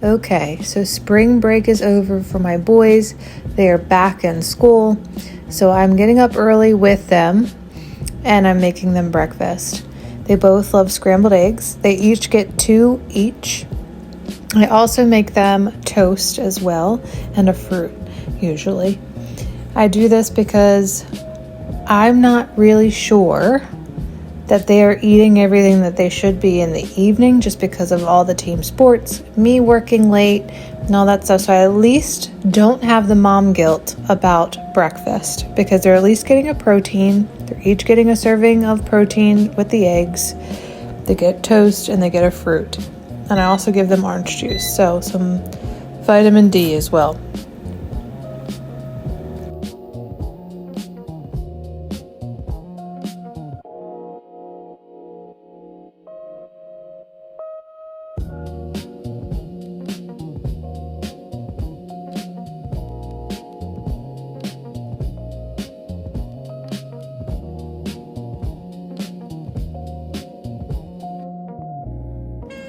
Okay, so spring break is over for my boys. They are back in school. So I'm getting up early with them and I'm making them breakfast. They both love scrambled eggs. They each get 2 each. I also make them toast as well and a fruit usually. I do this because I'm not really sure that they are eating everything that they should be in the evening just because of all the team sports, me working late, and all that stuff. So I at least don't have the mom guilt about breakfast because they're at least getting a protein. They're each getting a serving of protein with the eggs. They get toast and they get a fruit. And I also give them orange juice, so some vitamin D as well.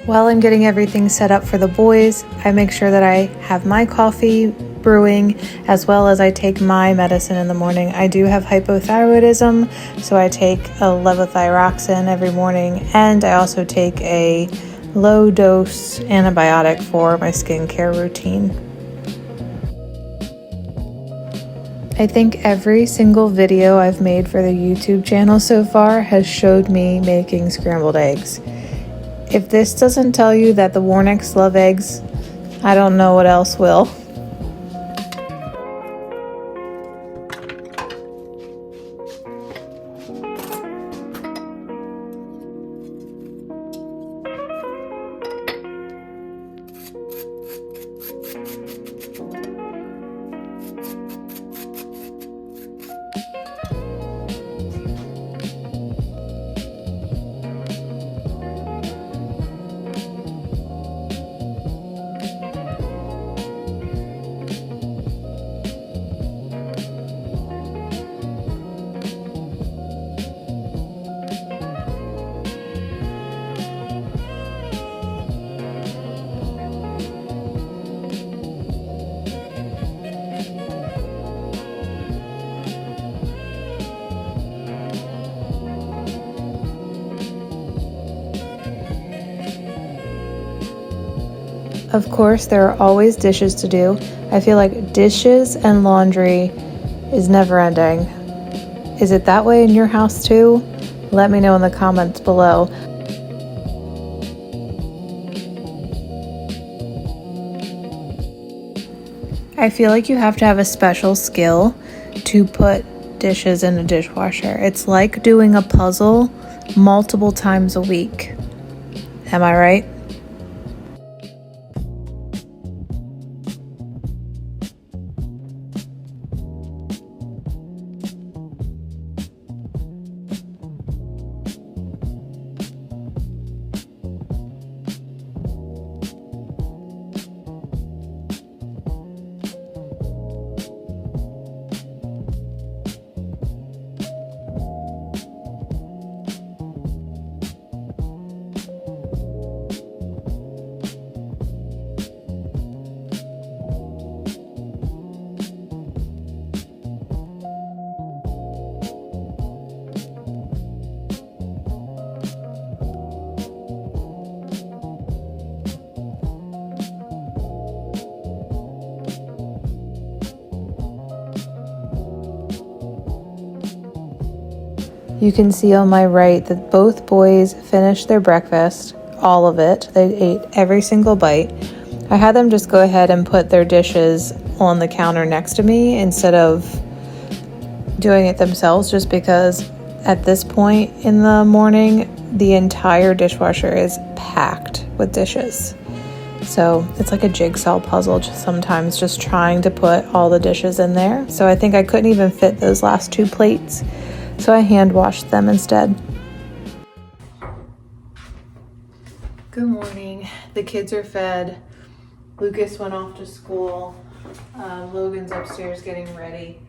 While I'm getting everything set up for the boys, I make sure that I have my coffee brewing as well as I take my medicine in the morning. I do have hypothyroidism, so I take a levothyroxine every morning, and I also take a low dose antibiotic for my skincare routine. I think every single video I've made for the YouTube channel so far has showed me making scrambled eggs. If this doesn't tell you that the Warnicks love eggs, I don't know what else will. Of course, there are always dishes to do. I feel like dishes and laundry is never ending. Is it that way in your house too? Let me know in the comments below. I feel like you have to have a special skill to put dishes in a dishwasher. It's like doing a puzzle multiple times a week. Am I right? You can see on my right that both boys finished their breakfast, all of it. They ate every single bite. I had them just go ahead and put their dishes on the counter next to me instead of doing it themselves, just because at this point in the morning, the entire dishwasher is packed with dishes. So it's like a jigsaw puzzle sometimes, just trying to put all the dishes in there. So I think I couldn't even fit those last 2 plates. So I hand washed them instead. Good morning. The kids are fed. Lucas went off to school. Logan's upstairs getting ready.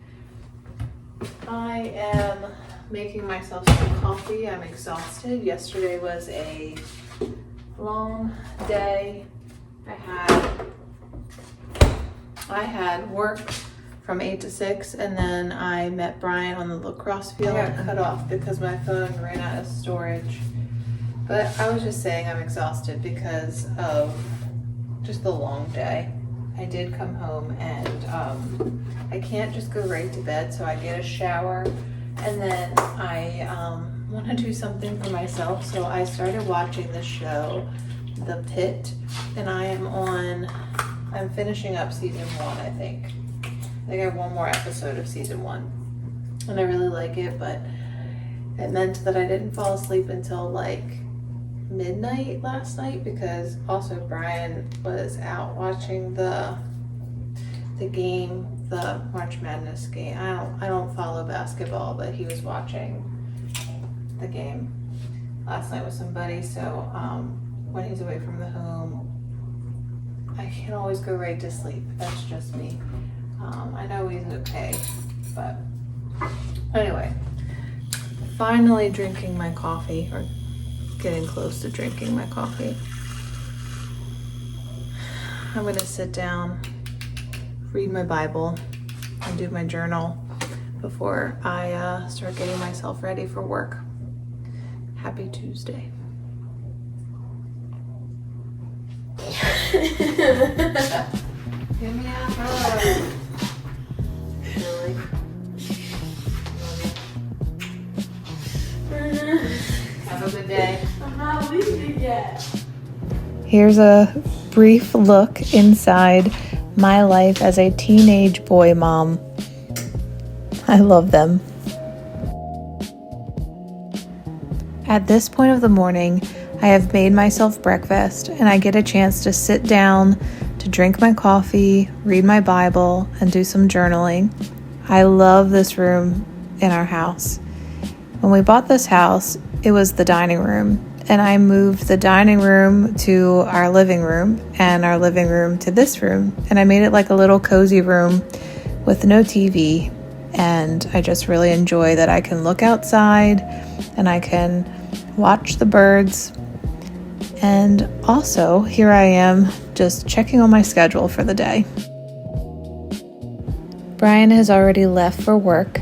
I am making myself some coffee. I'm exhausted. Yesterday was a long day I had work from 8 to 6, and then I met Brian on the lacrosse field. I got cut off because my phone ran out of storage. But I was just saying I'm exhausted because of just the long day. I did come home, and I can't just go right to bed, so I get a shower, and then I want to do something for myself. So I started watching the show, The Pit, and I'm finishing up season 1, I think. I have one more episode of season 1, and I really like it, but it meant that I didn't fall asleep until like midnight last night because also Brian was out watching the game, the March Madness game. I don't follow basketball, but he was watching the game last night with somebody. So when he's away from the home, I can't always go right to sleep. That's just me. I know he's okay, but anyway, finally drinking my coffee, or getting close to drinking my coffee. I'm gonna sit down, read my Bible, and do my journal before I start getting myself ready for work. Happy Tuesday. Give me a hug. Really? Have a good day. I'm not leaving yet. Here's a brief look inside my life as a teenage boy mom. I love them. At this point of the morning, I have made myself breakfast, and I get a chance to sit down to drink my coffee, read my Bible, and do some journaling. I love this room in our house. When we bought this house, it was the dining room, and I moved the dining room to our living room and our living room to this room, and I made it like a little cozy room with no TV, and I just really enjoy that I can look outside and I can watch the birds. And also, here I am just checking on my schedule for the day. Brian has already left for work,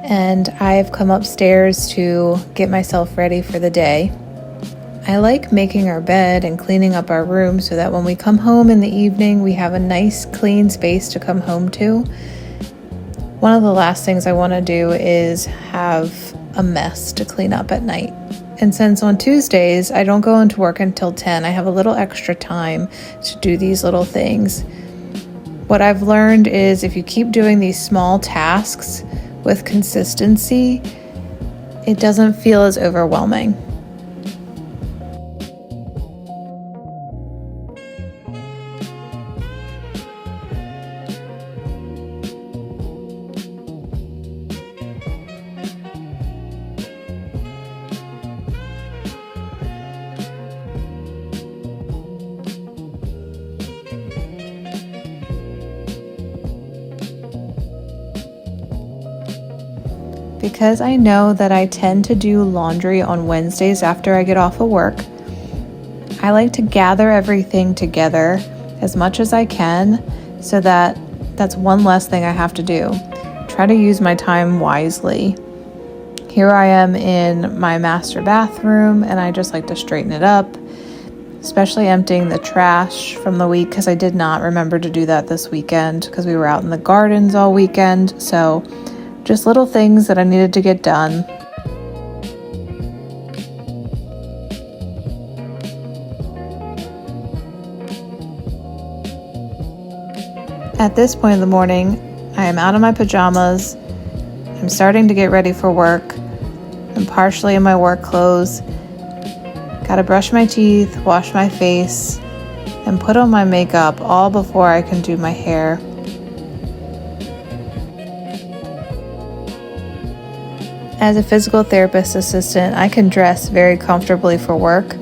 and I've come upstairs to get myself ready for the day. I like making our bed and cleaning up our room so that when we come home in the evening, we have a nice clean space to come home to. One of the last things I want to do is have a mess to clean up at night. And since on Tuesdays, I don't go into work until 10, I have a little extra time to do these little things. What I've learned is if you keep doing these small tasks with consistency, it doesn't feel as overwhelming. Because I know that I tend to do laundry on Wednesdays after I get off of work, I like to gather everything together as much as I can so that that's one less thing I have to do. Try to use my time wisely. Here I am in my master bathroom, and I just like to straighten it up, especially emptying the trash from the week because I did not remember to do that this weekend because we were out in the gardens all weekend. So just little things that I needed to get done. At this point in the morning, I am out of my pajamas. I'm starting to get ready for work. I'm partially in my work clothes. Gotta brush my teeth, wash my face, and put on my makeup all before I can do my hair. As a physical therapist assistant, I can dress very comfortably for work,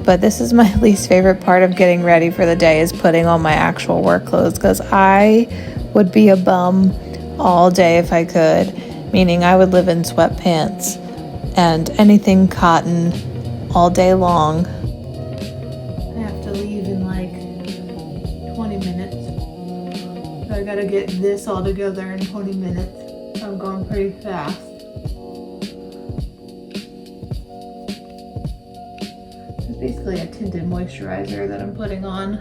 but this is my least favorite part of getting ready for the day is putting on my actual work clothes because I would be a bum all day if I could, meaning I would live in sweatpants and anything cotton all day long. I have to leave in like to get this all together in 20 minutes. I'm going pretty fast. It's basically a tinted moisturizer that I'm putting on.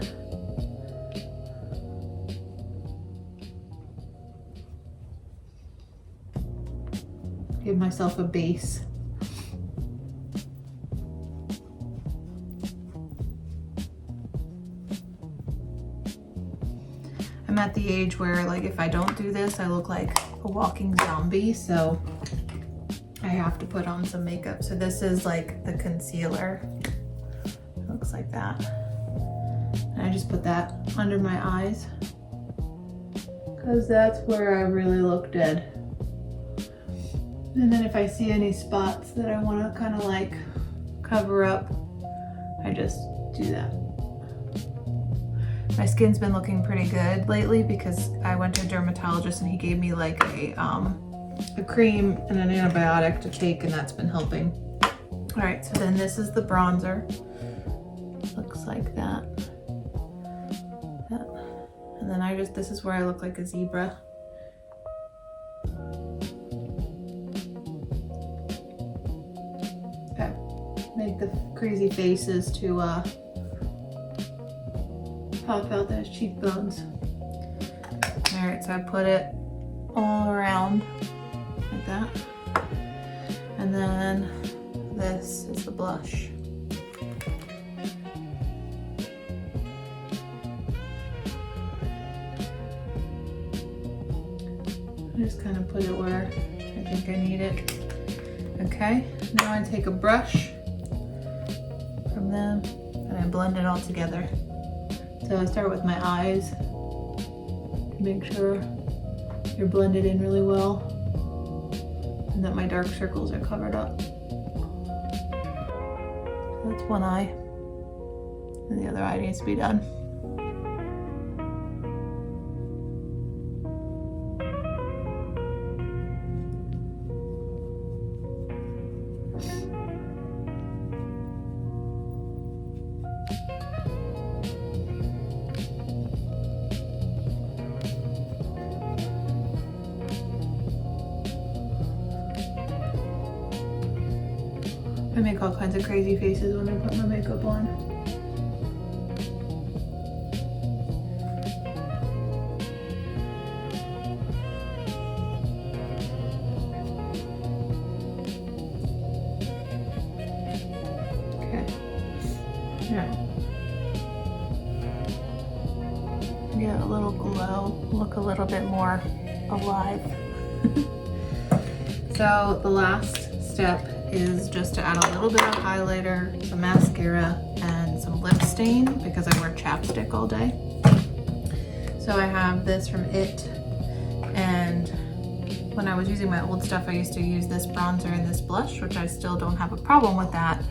Give myself a base. I'm at the age where, like, if I don't do this, I look like a walking zombie, so I have to put on some makeup. So this is like the concealer. It looks like that. And I just put that under my eyes because that's where I really look dead. And then if I see any spots that I want to kind of like cover up, I just do that. My skin's been looking pretty good lately because I went to a dermatologist and he gave me like a cream and an antibiotic to take, and that's been helping. All right, so then this is the bronzer. Looks like that. And then this is where I look like a zebra. Okay, make the crazy faces to pop out those cheekbones. All right, so I put it all around like that. And then this is the blush. I just kind of put it where I think I need it. Okay, now I take a brush from them and I blend it all together. So I start with my eyes to make sure they're blended in really well and that my dark circles are covered up. So that's one eye, and the other eye needs to be done. I make all kinds of crazy faces when I put my makeup on. Okay. Yeah. Get a little glow, look a little bit more alive. So the last step is just to add a little bit of highlighter, some mascara, and some lip stain because I wear chapstick all day. So I have this from It, and when I was using my old stuff, I used to use this bronzer and this blush, which I still don't have a problem with that,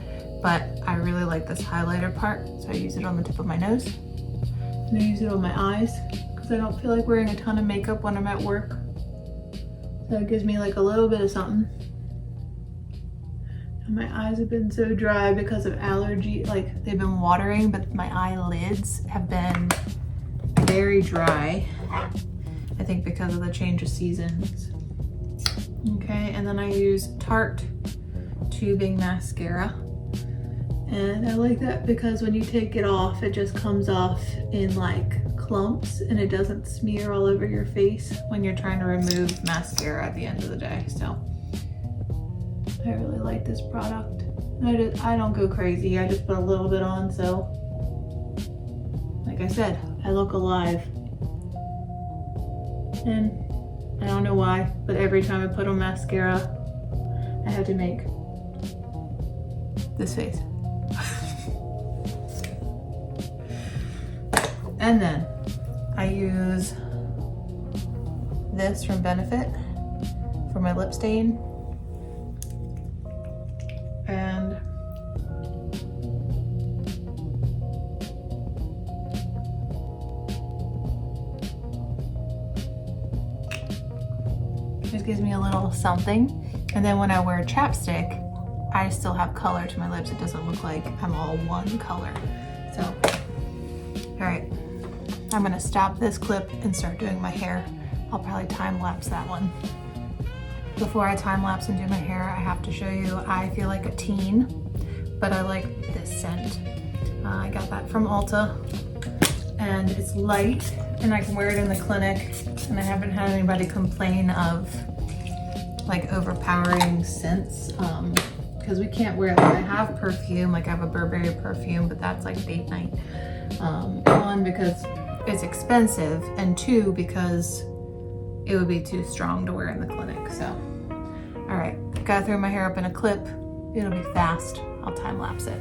but I really like this highlighter part, so I use it on the tip of my nose. And I use it on my eyes because I don't feel like wearing a ton of makeup when I'm at work. So it gives me like a little bit of something. My eyes have been so dry because of allergy, like they've been watering, but my eyelids have been very dry. I think because of the change of seasons. Okay, and then I use Tarte tubing mascara. And I like that because when you take it off, it just comes off in like clumps and it doesn't smear all over your face when you're trying to remove mascara at the end of the day. So I really like this product. I don't go crazy, I just put a little bit on, so like I said, I look alive. And I don't know why, but every time I put on mascara, I have to make this face. And then I use this from Benefit for my lip stain. And just gives me a little something. And then when I wear chapstick, I still have color to my lips. It doesn't look like I'm all one color. So, all right, I'm gonna stop this clip and start doing my hair. I'll probably time lapse that one. Before I time lapse and do my hair, I have to show you, I feel like a teen, but I like this scent. I got that from Ulta, and it's light, and I can wear it in the clinic, and I haven't had anybody complain of like overpowering scents, because we can't wear that. I have perfume, like I have a Burberry perfume, but that's like date night. One, because it's expensive, and two, because it would be too strong to wear in the clinic. So, all right, gotta throw my hair up in a clip. It'll be fast. I'll time lapse it.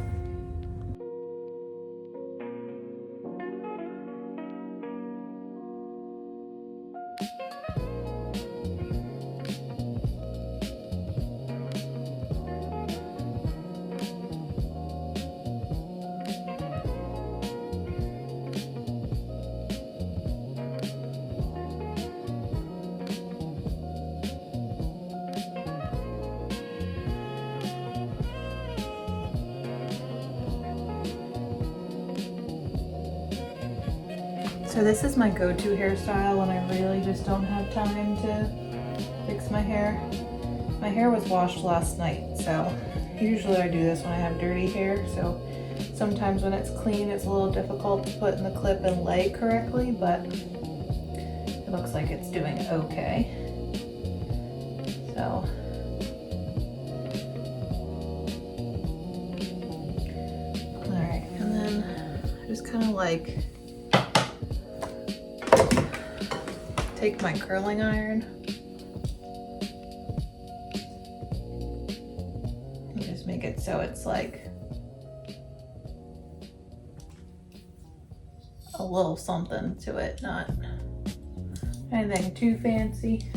So this is my go-to hairstyle when I really just don't have time to fix my hair. My hair was washed last night, so usually I do this when I have dirty hair. So sometimes when it's clean, it's a little difficult to put in the clip and lay correctly, but it looks like it's doing okay. So all right, and then I just kind of like take my curling iron and just make it so it's like a little something to it, not anything too fancy.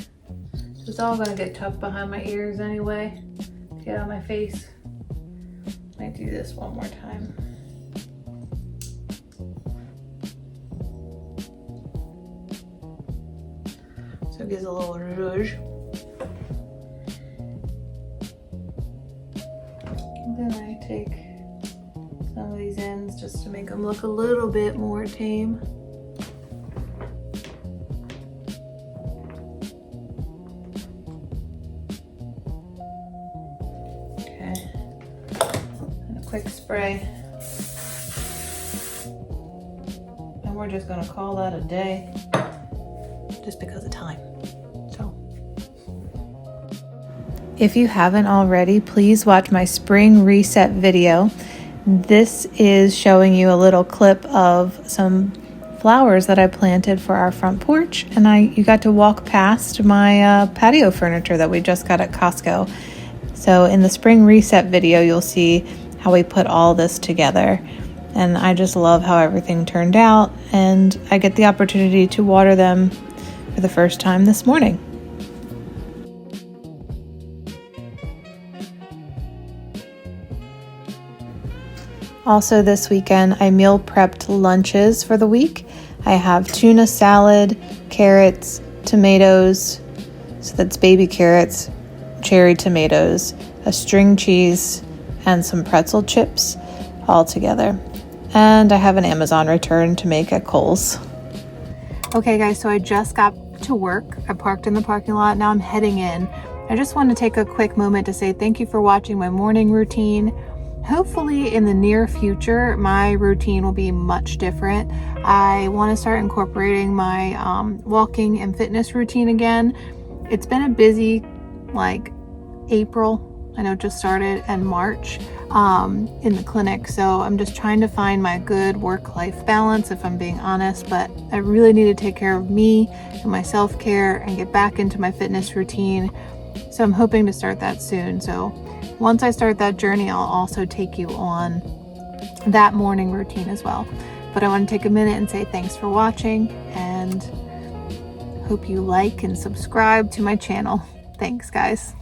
It's all gonna get tucked behind my ears anyway to get on my face. Might do this one more time. So it gives a little rouge. And then I take some of these ends just to make them look a little bit more tame. Okay, and a quick spray. And we're just gonna call that a day, just because of time. So, if you haven't already, please watch my spring reset video. This is showing you a little clip of some flowers that I planted for our front porch, and you got to walk past my patio furniture that we just got at Costco. So in the spring reset video, you'll see how we put all this together. And I just love how everything turned out, and I get the opportunity to water them for the first time this morning. Also this weekend, I meal prepped lunches for the week. I have tuna salad, carrots, tomatoes, so that's baby carrots, cherry tomatoes, a string cheese, and some pretzel chips all together. And I have an Amazon return to make at Kohl's. Okay guys, so I just got to work. I parked in the parking lot. Now I'm heading in. I just want to take a quick moment to say thank you for watching my morning routine. Hopefully in the near future, my routine will be much different. I want to start incorporating my walking and fitness routine again. It's been a busy April, I know it just started, and March in the clinic. So I'm just trying to find my good work-life balance, if I'm being honest, but I really need to take care of me and my self-care and get back into my fitness routine. So I'm hoping to start that soon. So once I start that journey, I'll also take you on that morning routine as well. But I want to take a minute and say thanks for watching, and hope you like and subscribe to my channel. Thanks, guys.